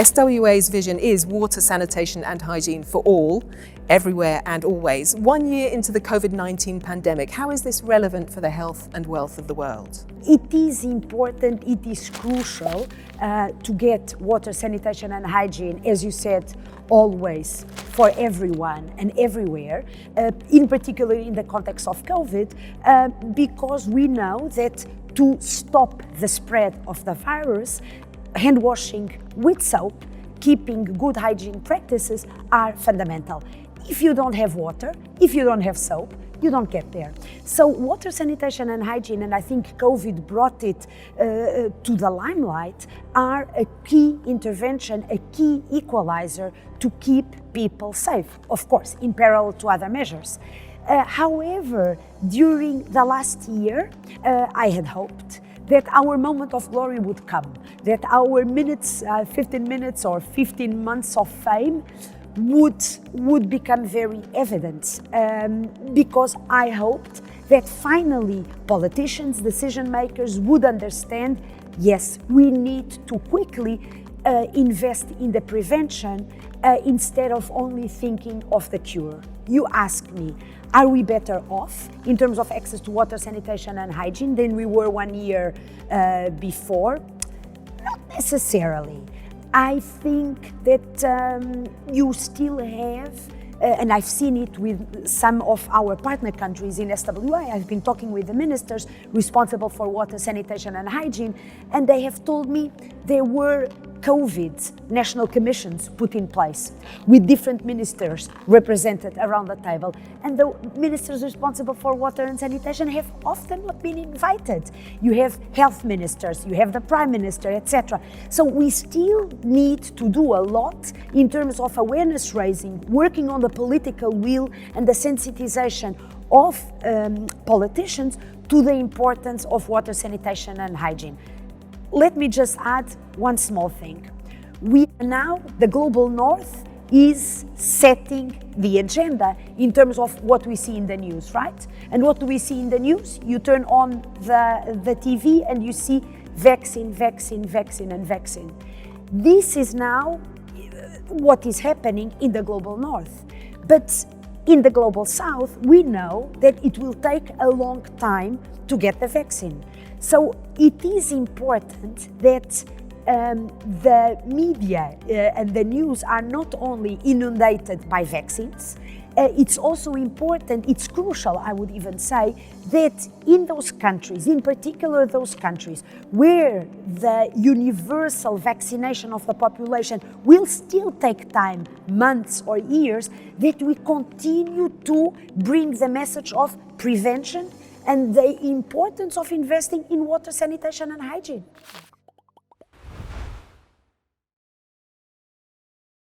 SWA's vision is water, sanitation and hygiene for all, everywhere and always. 1 year into the COVID-19 pandemic, how is this relevant for the health and wealth of the world? It is important, it is crucial to get water, sanitation and hygiene, as you said, always, for everyone and everywhere, in particular in the context of COVID, because we know that to stop the spread of the virus, hand washing with soap, keeping good hygiene practices are fundamental. If you don't have water, if you don't have soap, you don't get there. So water, sanitation and hygiene, and I think COVID brought it to the limelight, are a key intervention, a key equalizer to keep people safe, of course, in parallel to other measures. However, during the last year, I had hoped that our moment of glory would come, that our minutes, 15 minutes or 15 months of fame would become very evident, because I hoped that finally politicians, decision makers would understand, yes, we need to quickly invest in the prevention instead of only thinking of the cure. You ask me, are we better off in terms of access to water, sanitation and hygiene than we were 1 year before? Not necessarily. I think that you still have, and I've seen it with some of our partner countries in SWA, I've been talking with the ministers responsible for water, sanitation and hygiene, and they have told me there were COVID national commissions put in place with different ministers represented around the table. And the ministers responsible for water and sanitation have often not been invited. You have health ministers, you have the prime minister, etc. So we still need to do a lot in terms of awareness raising, working on the political will and the sensitization of politicians to the importance of water, sanitation and hygiene. Let me just add one small thing. The global north is setting the agenda in terms of what we see in the news, right? And what do we see in the news? You turn on the TV and you see vaccine, vaccine, vaccine and vaccine. This is now what is happening in the global north. But in the global south, we know that it will take a long time to get the vaccine. So it is important that the media and the news are not only inundated by vaccines, it's also important, it's crucial, I would even say, that in those countries, in particular those countries where the universal vaccination of the population will still take time, months or years, that we continue to bring the message of prevention and the importance of investing in water, sanitation and hygiene.